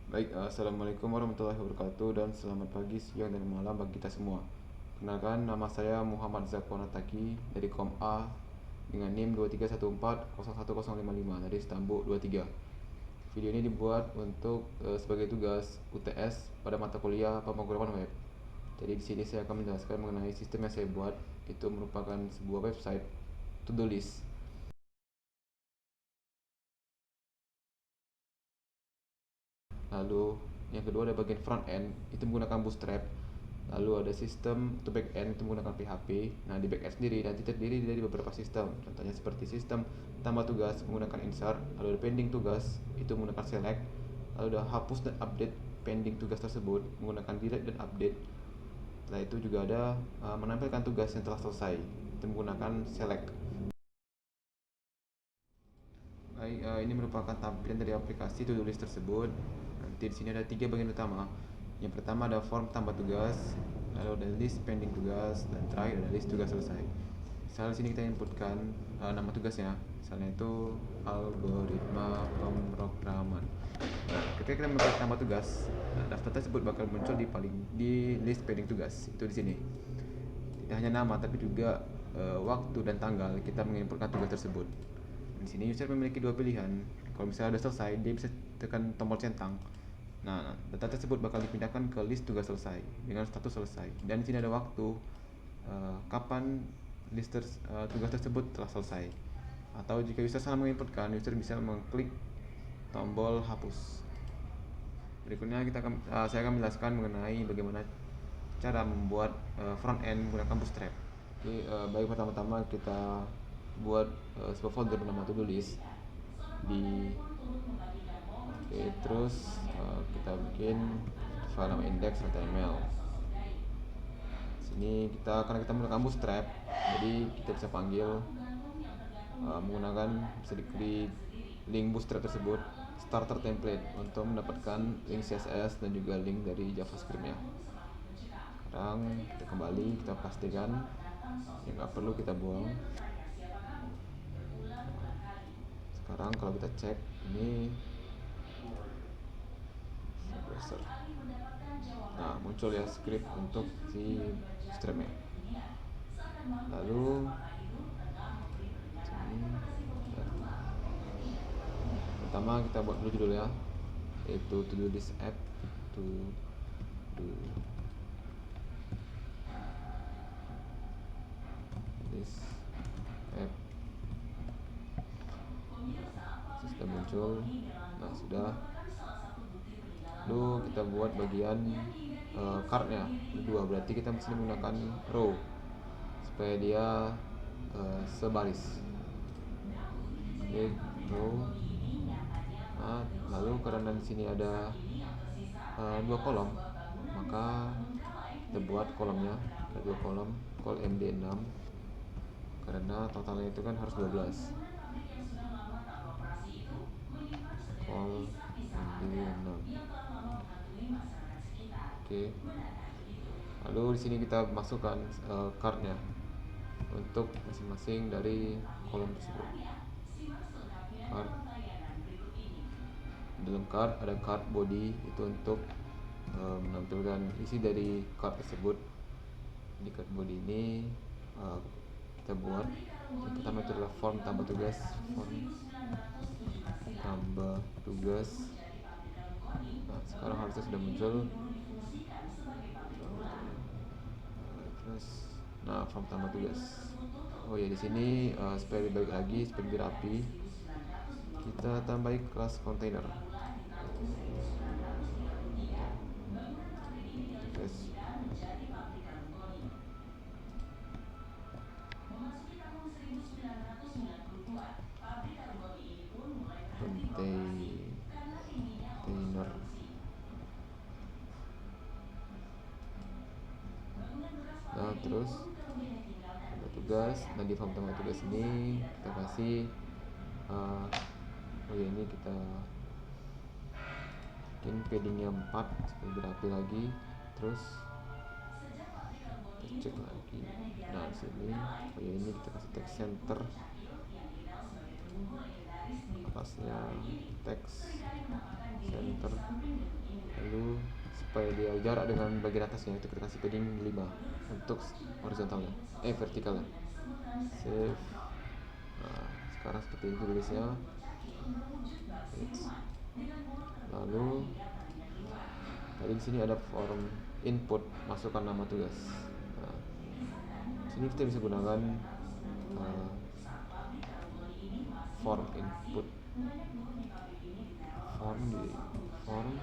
Baik, Assalamualaikum warahmatullahi wabarakatuh dan selamat pagi, siang, dan malam bagi kita semua. Kenalkan, nama saya Muhammad Zakwan Ataki dari Kom A dengan NIM 231401055 dari Istanbul 23. Video ini dibuat untuk sebagai tugas UTS pada mata kuliah pemrograman web. Jadi di sini saya akan menjelaskan mengenai sistem yang saya buat. Itu merupakan sebuah website to-do list. Lalu yang kedua ada bagian front end, itu menggunakan Bootstrap. Lalu ada sistem untuk back end, itu menggunakan PHP. Nah, di back end sendiri nanti terdiri dari beberapa sistem. Contohnya seperti sistem tambah tugas menggunakan insert, lalu ada pending tugas itu menggunakan select, lalu ada hapus dan update pending tugas tersebut menggunakan delete dan update. Setelah itu juga ada menampilkan tugas yang telah selesai, itu menggunakan select. Baik, ini merupakan tampilan dari aplikasi to-do list tersebut. Nanti di sini ada tiga bagian utama. Yang pertama ada form tambah tugas, lalu ada list pending tugas, dan terakhir ada list tugas selesai. Misalnya di sini kita inputkan nama tugasnya, misalnya itu algoritma pemrograman. Nah, ketika kita menambah tambah tugas, daftar tersebut bakal muncul di list pending tugas. Itu di sini. Tidak hanya nama tapi juga waktu dan tanggal kita menginputkan tugas tersebut. Di sini user memiliki dua pilihan. Kalau misalnya sudah selesai, dia bisa tekan tombol centang. Nah, data tersebut bakal dipindahkan ke list tugas selesai dengan status selesai. Dan di sini ada waktu kapan tugas tersebut telah selesai. Atau jika user salah menginputkan, user bisa mengklik tombol hapus. Berikutnya saya akan menjelaskan mengenai bagaimana cara membuat front end menggunakan Bootstrap. Oke, baik, pertama-tama kita buat sebuah folder bernama to-do list di oke, terus kita bikin file nama index.html. Sini karena kita menggunakan Bootstrap, jadi kita bisa panggil menggunakan bisa diklik link Bootstrap tersebut starter template untuk mendapatkan link CSS dan juga link dari JavaScript-nya. Sekarang kita kembali, kita pastikan yang nggak perlu kita buang. Sekarang kalau kita cek ini browser, nah muncul ya script untuk si Bootstrap-nya. Lalu pertama kita buat dulu judulnya, yaitu to do this app, to do this app. Sudah muncul. Nah, sudah. Lalu kita buat bagian cardnya dua, berarti kita mesti menggunakan row supaya dia sebaris. Oke, row. Nah, lalu karena di sini ada dua kolom, maka kita buat kolomnya ada dua kolom, col md6 karena totalnya itu kan harus 12. Col md6. Oke. Lalu di sini kita masukkan cardnya untuk masing-masing dari kolom tersebut. Card. Dalam card ada card body, itu untuk menampilkan isi dari card tersebut. Di card body ini kita buat yang pertama itu adalah form tambah tugas, form tambah tugas. Nah, sekarang harusnya sudah muncul. Terus, nah, form tambah tugas. Oh ya, di sini supaya lebih baik lagi, supaya lebih rapi, kita tambahin kelas container. Terus, container. Nah, terus tambah tugas. Nah, di form tambah tugas ini kita kasih oh ya, ini kita bikin paddingnya 4 supaya lebih rapi lagi. Terus kita cek lagi. Nah, di sini oh ya, ini kita kasih text center, atasnya text center. Lalu supaya dia jarak dengan bagian atasnya itu kita kasih padding 5 untuk horizontalnya, vertikalnya. Save. Nah, sekarang seperti itu tulisnya. Lalu tadi di sini ada form input, masukkan nama tugas. Nah, sini kita bisa gunakan form input, form di form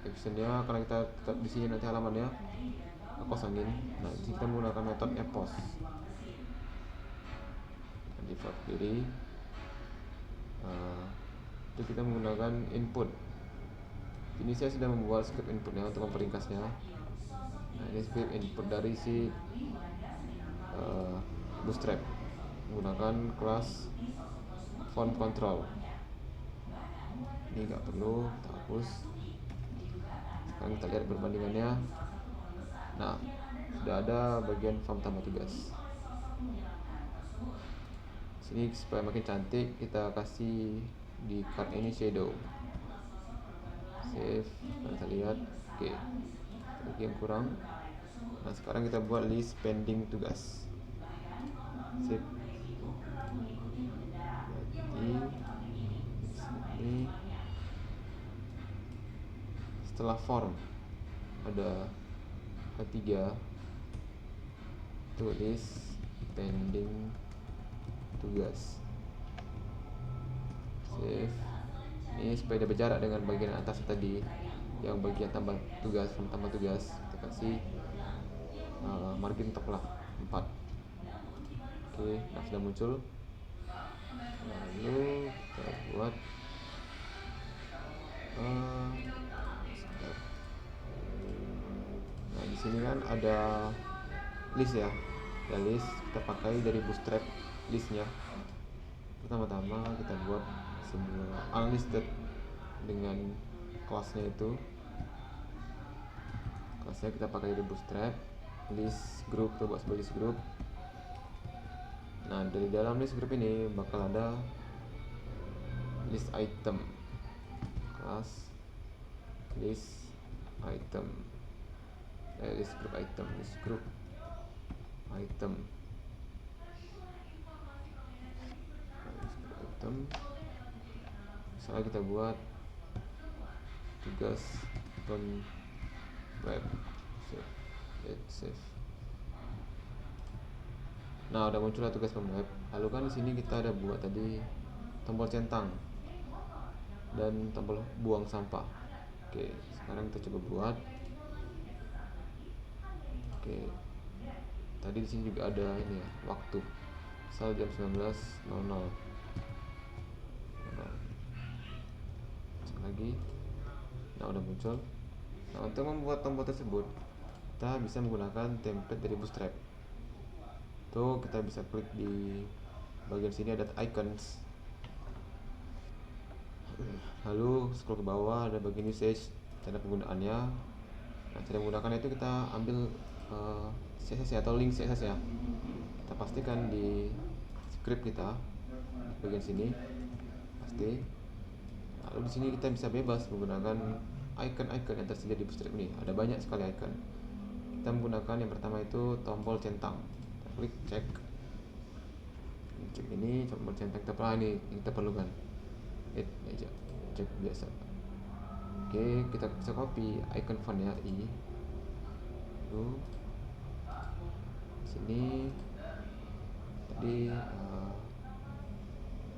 actionnya, karena kita tetap di sini nanti halamannya kosongin. Nah, di sini kita menggunakan metode epost. Default query itu kita menggunakan input. Ini saya sudah membuat script inputnya untuk memperingkasnya. Nah, ini script input dari si Bootstrap menggunakan kelas font control. Ini nggak perlu, kita hapus. Sekarang kita lihat perbandingannya. Nah, sudah ada bagian form tambah tugas. Sini supaya makin cantik kita kasih di card ini shadow. Save, kita lihat. Oke, lagi yang kurang. Nah, sekarang kita buat list pending tugas. Save. Jadi sini setelah form ada ketiga, tulis pending tugas. Save. Ini supaya dia berjarak dengan bagian atas tadi, yang bagian tambah tugas, tambah tugas kita kasih margin top lah 4. Oke, nah sudah muncul. Lalu kita buat nah di sini kan ada list ya, ada list, kita pakai dari Bootstrap listnya. Pertama-tama kita buat sebuah unlisted dengan kelasnya itu. Kelasnya kita pakai dari Bootstrap list group, kita buat sebagai list group. Nah, dari dalam list group ini bakal ada list item, kelas list item, list group item, list group item, misalnya kita buat tugas web. Save. Nah, udah muncullah tugas web. Lalu kan di sini kita ada buat tadi tombol centang dan tombol buang sampah. Oke, sekarang kita coba buat. Oke, tadi di sini juga ada ini ya, waktu asal jam 19.00. Lagi. Nah, udah muncul. Nah, untuk membuat tombol tersebut kita bisa menggunakan template dari Bootstrap. Tuh, kita bisa klik di bagian sini ada icons. Lalu scroll ke bawah ada bagian usage, cara penggunaannya. Nah, cara menggunakan itu kita ambil CSS atau link CSS ya. Kita pastikan di script kita bagian sini pasti. Lalu di sini kita bisa bebas menggunakan icon-icon yang tersedia di Bootstrap ini. Ada banyak sekali icon. Kita menggunakan yang pertama itu tombol centang. Kita klik cek ini tombol centang ini kita perlukan. Aja cek biasa. Oke, kita bisa copy icon fontnya i. Lalu sini tadi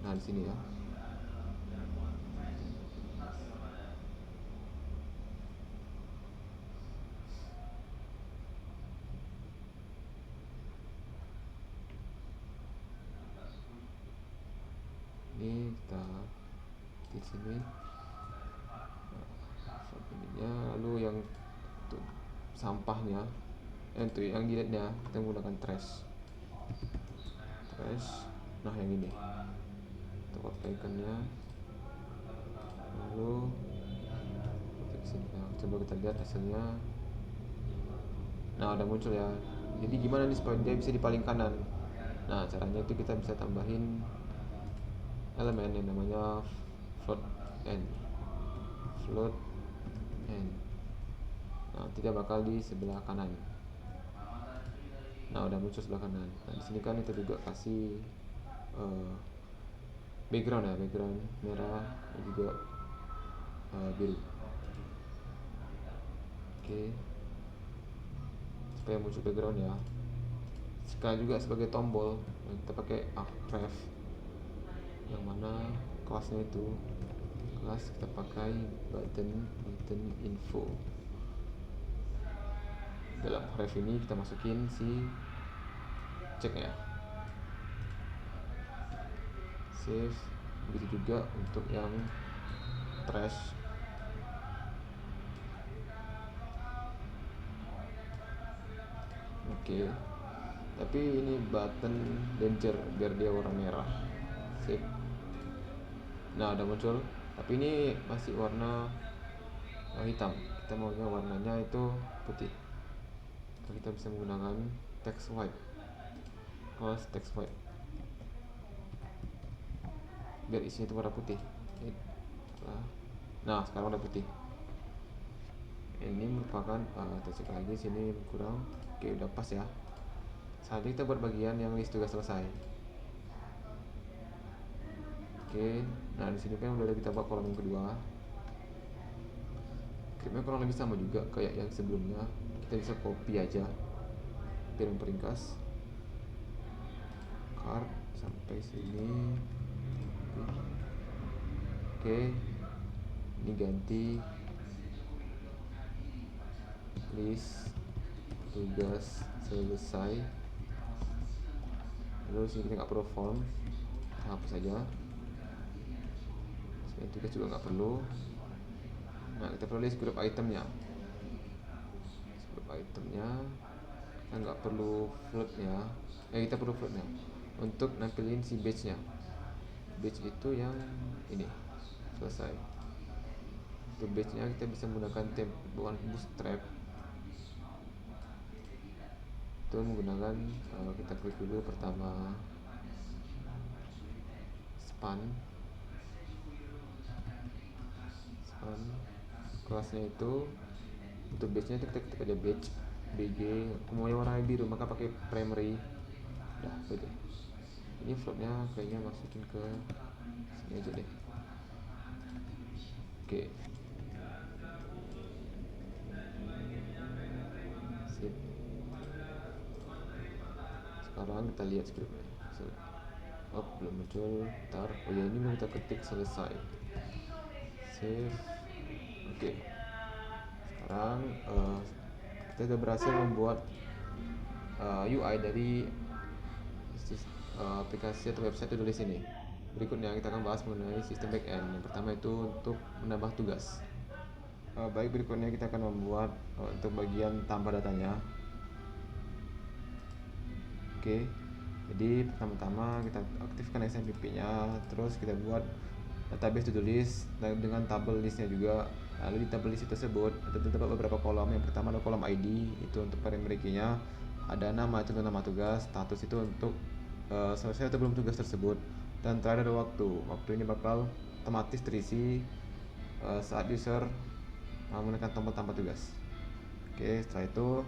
nah di sini ya. Ini kita di sini lalu yang untuk sampahnya untuk yang dilihatnya kita menggunakan trash. Nah, yang ini kita copy iconnya, lalu sini. Nah, coba kita lihat hasilnya. Nah, udah muncul ya. Jadi gimana nih supaya dia bisa di paling kanan? Nah, caranya itu kita bisa tambahin elemen yang namanya float end. Nah, tidak bakal di sebelah kanan. Nah, udah muncul sebelah kanan. Nah, di sini kan kita juga kasih background ya, background merah dan juga biru. Oke, supaya muncul background ya. Sekarang juga sebagai tombol kita pakai ref, yang mana kelasnya itu kelas kita pakai button info. Dalam ref ini kita masukin si cek ya, save. Begitu juga untuk yang trash. Oke, tapi ini button danger biar dia warna merah. Sip. Nah, udah muncul, tapi ini masih warna hitam. Kita maunya warnanya itu putih. Kita bisa menggunakan text white, kelas text white, biar isinya itu warna putih. Nah, sekarang udah putih. Ini merupakan kita cek lagi sini kurang. Oke, udah pas ya. Saatnya kita buat bagian yang list tugas selesai. Oke, nah di sini kan udah kita buat kolom yang kedua. Scriptnya kurang lebih sama juga kayak yang sebelumnya. Kita bisa copy aja biar memperingkas card sampai sini. Oke, ini ganti list tugas selesai. Lalu sini kita nggak perlu form, hapus saja. Sebenarnya tugas juga nggak perlu. Nah, kita perlu list group itemnya. Group itemnya kita nggak perlu floatnya. Kita perlu floatnya untuk nampilin si batch-nya. Batch itu yang ini selesai. Untuk batch-nya kita bisa menggunakan bukan bootstrap. Itu menggunakan kita klik dulu pertama span kelasnya itu. Untuk batch-nya itu kita ketik aja batch bg, mau warna biru maka pakai primary. Dah, gitu. Ini floatnya kayaknya masukin ke sini aja deh. Oke. Sip. Sekarang kita lihat scriptnya. Belum muncul. Ntar, ya ini mau kita ketik selesai. Save. Oke. Sekarang kita sudah berhasil membuat UI dari aplikasi atau website tulis ini. Berikutnya kita akan bahas mengenai sistem backend. Yang pertama itu untuk menambah tugas. Baik, berikutnya kita akan membuat untuk bagian tambah datanya. Oke, jadi pertama-tama kita aktifkan SMPP-nya, terus kita buat database to-do list dengan tabel listnya juga. Lalu di tabel list tersebut terdapat beberapa kolom. Yang pertama ada kolom ID, itu untuk primary key-nya. Ada nama, itu untuk nama tugas. Status itu untuk selesai atau belum tugas tersebut. Dan terakhir ada waktu. Waktu ini bakal otomatis terisi saat user menggunakan tombol tambah tugas. Oke, setelah itu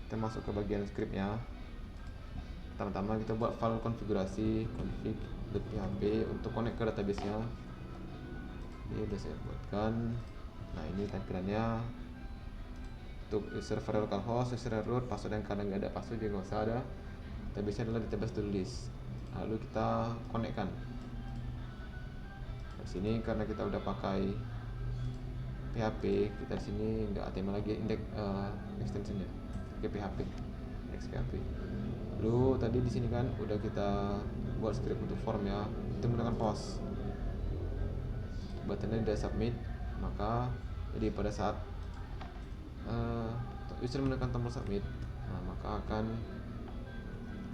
kita masuk ke bagian scriptnya. Pertama-tama kita buat file konfigurasi config.php untuk connect ke database-nya. Ini udah saya buatkan. Nah, ini tampilannya untuk server localhost, user root, password yang kadang nggak ada password juga nggak usah ada. Database-nya adalah database to list. Lalu kita connect-kan. Di sini karena kita udah pakai PHP, kita di sini nggak HTML lagi, index extensionnya pakai PHP, XPHP. Lalu tadi di sini kan udah kita buat script untuk form ya, itu menggunakan post. Buttonnya udah submit, maka jadi pada saat user menekan tombol submit, nah maka akan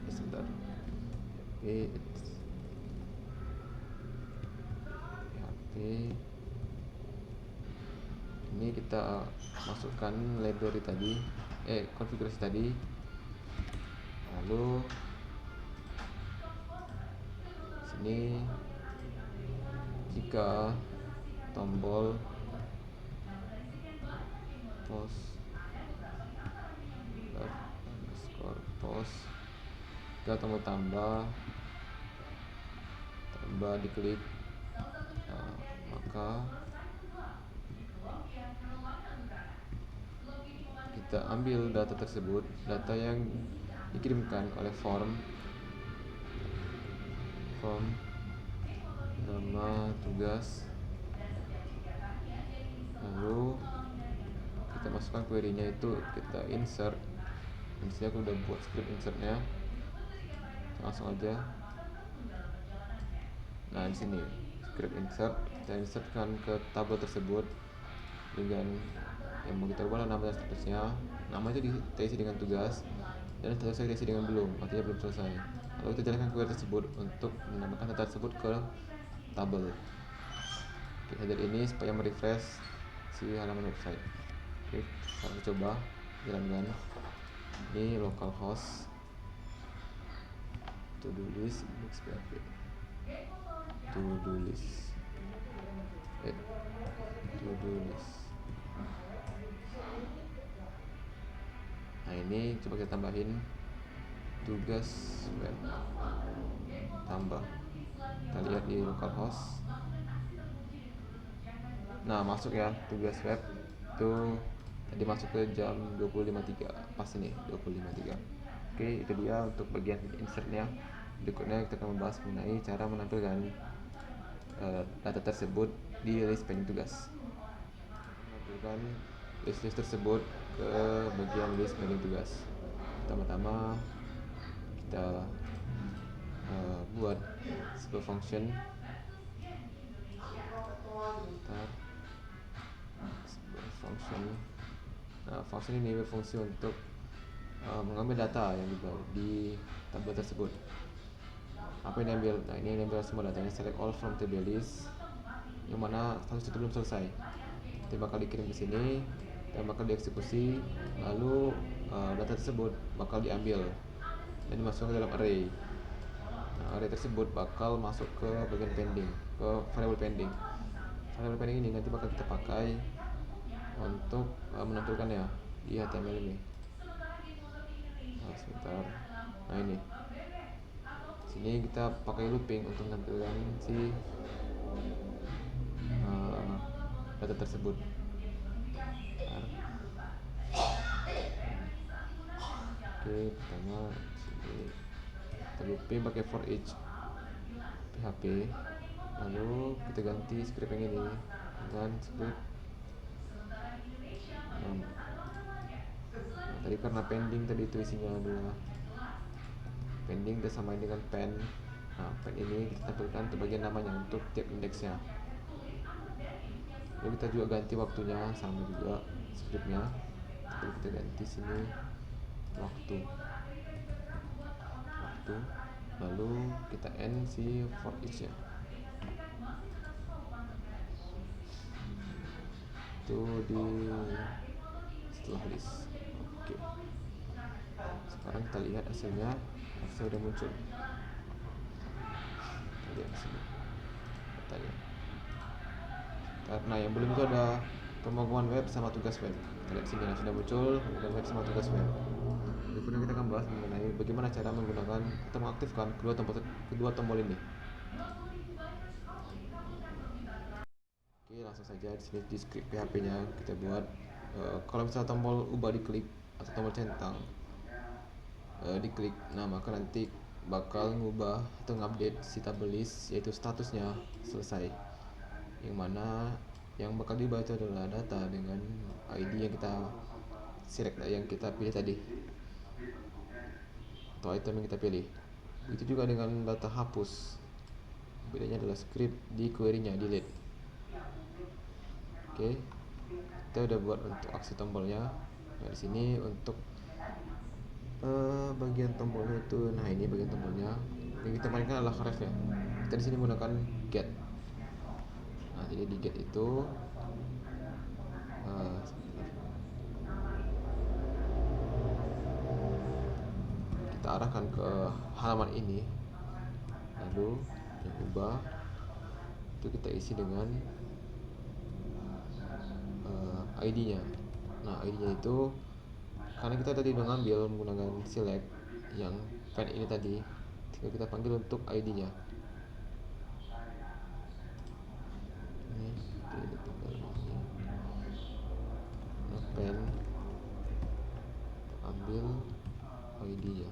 sebentar. PHP ini kita masukkan library tadi, konfigurasi tadi. Lalu sini jika tombol post underscore post, kita tombol tambah diklik. Maka kita ambil data tersebut, data yang dikirimkan oleh form nama tugas, lalu kita masukkan query-nya, itu kita insert. Di sini aku udah buat script insertnya, langsung aja. Nah, di sini script insert, kita insertkan ke tabel tersebut dengan yang mau kita ubah nama dan statusnya. Nama itu kita isi dengan tugas, dan statusnya kita isi dengan belum, artinya belum selesai. Lalu kita jalankan query tersebut untuk menambahkan data tersebut ke tabel. Oke, header ini supaya merefresh si halaman website. Oke, sekarang coba jalankan. Ini localhost, to-do list, index.php, to-do list, to-do list. Nah, ini coba kita tambahin tugas web, tambah. Kita lihat di localhost. Nah, masuk ya tugas web itu tadi masuk ke jam 20.53, pas ini 20.53. Oke, itu dia untuk bagian insertnya. Berikutnya kita akan membahas mengenai cara menampilkan data tersebut di list pending tugas. Menampilkan list tersebut ke bagian list pending tugas. Pertama-tama kita buat sebuah function. Nah, function ini berfungsi untuk mengambil data yang di tabel tersebut. Apa yang diambil? Nah, ini yang diambil semua datanya, select all from table list, yang mana status itu belum selesai. Nanti bakal dikirim ke sini dan bakal dieksekusi, lalu data tersebut bakal diambil dan dimasukkan ke dalam array. Nah, array tersebut bakal masuk ke bagian pending, ke variable pending. Variable pending ini nanti bakal kita pakai untuk menampilkannya di HTML ini. Nah, sebentar. Nah, ini sini kita pakai looping untuk menampilkan si data tersebut. Oke, pertama sini kita looping pakai for each PHP, lalu kita ganti script yang ini dengan script tadi karena pending tadi itu isinya adalah pending kita samain dengan pen. Nah, pen ini kita tampilkan untuk bagian namanya untuk tiap indeksnya. Lalu kita juga ganti waktunya, sama juga scriptnya, tapi kita ganti sini waktu, lalu kita end si for each nya itu di setelah list. Oke, sekarang kita lihat hasilnya udah muncul. Kita lihat hasilnya, datanya. Nah, yang belum itu ada pemrograman web sama tugas web. Kita lihat sini sudah muncul pemrograman web sama tugas web. Berikutnya kita akan bahas mengenai bagaimana cara menggunakan atau mengaktifkan kedua tombol ini. Oke, langsung saja di sini di script PHP-nya kita buat. Kalau misalnya tombol ubah diklik atau tombol centang diklik, nah maka nanti bakal ngubah atau ngupdate si tabel list, yaitu statusnya selesai. Yang mana yang bakal diubah itu adalah data dengan ID yang kita select, yang kita pilih tadi, atau item yang kita pilih. Begitu juga dengan data hapus, bedanya adalah script di query-nya delete. Oke, kita udah buat untuk aksi tombolnya. Nah, di sini untuk bagian tombolnya itu, nah ini bagian tombolnya yang kita mainkan adalah ref ya. Kita di sini menggunakan get. Nah, jadi di get itu kita arahkan ke halaman ini, lalu yang ubah itu kita isi dengan ID-nya. Nah ID-nya itu karena kita tadi udah ngambil menggunakan select yang pen ini tadi, tinggal kita panggil untuk ID-nya. Ini tinggal ini pen ambil ID-nya.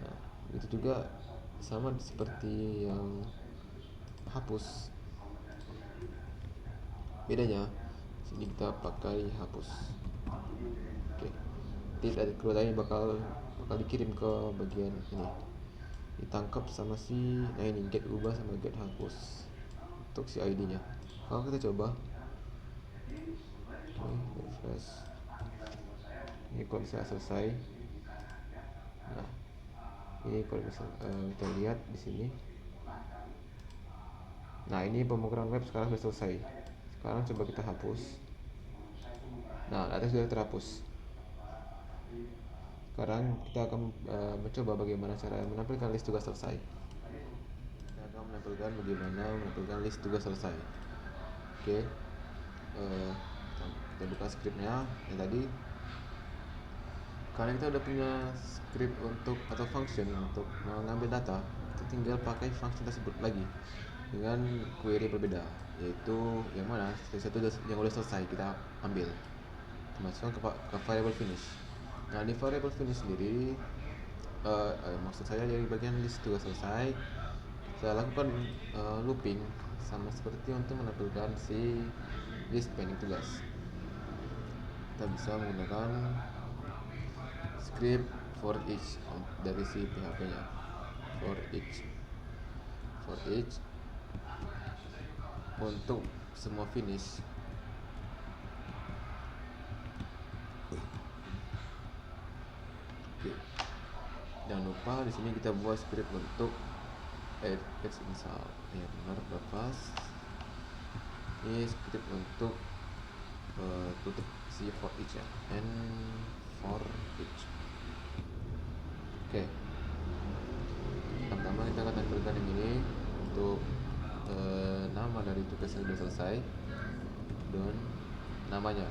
Nah itu juga sama seperti yang hapus, bedanya sini kita pakai hapus. Oke, nanti keluarnya bakal dikirim ke bagian ini, ditangkap sama si, nah ini get ubah sama get hapus untuk si ID nya. Kalau kita coba refresh, ini kalau bisa selesai. Nah ini kalau bisa kita lihat di sini. Nah ini pemrograman web sekarang sudah selesai. Sekarang coba kita hapus. Nah atas sudah terhapus. Sekarang kita akan mencoba bagaimana cara menampilkan list tugas selesai. Kita akan menampilkan bagaimana menampilkan list tugas selesai. Oke, kita buka scriptnya yang tadi. Karena kita udah punya script untuk atau function untuk mengambil data, kita tinggal pakai function tersebut lagi dengan query berbeda, yaitu yang mana satu yang udah selesai kita ambil, termasuk ke variable finish. Nah di variable finish sendiri maksud saya dari bagian list tugas selesai, saya lakukan looping sama seperti untuk menampilkan si list pending tugas. Kita bisa menggunakan script for each dari si PHP nya, for each untuk semua finish. Oke. Jangan lupa di sini kita buat script untuk add misal ya benar lepas. Ini script untuk tutup si for each ya, and for each. Oke. Pertama kita akan tampilkan yang ini untuk nama dari tugas yang sudah selesai dan namanya.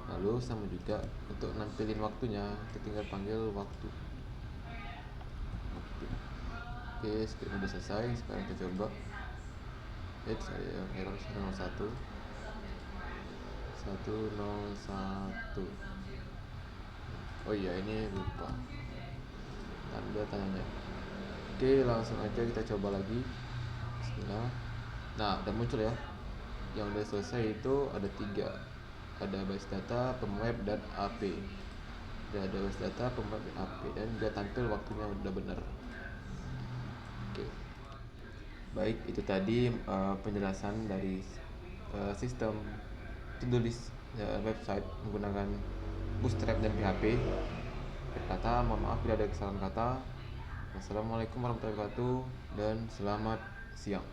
Lalu sama juga untuk nampilin waktunya, kita tinggal panggil waktu. Oke, script udah selesai. Sekarang kita coba. Saya error 101. Oh iya, ini lupa tanda tanya. Oke, langsung aja kita coba lagi. Bismillah. Nah udah muncul ya, yang udah selesai itu ada 3, ada base data, pemweb, dan AP. Ada base data, pemweb, dan AP, dan juga tampil waktunya udah bener. Oke, baik, itu tadi penjelasan dari sistem to-do list website menggunakan Bootstrap dan PHP. Kata mohon maaf bila ada kesalahan kata. Wassalamualaikum warahmatullahi wabarakatuh dan selamat siang.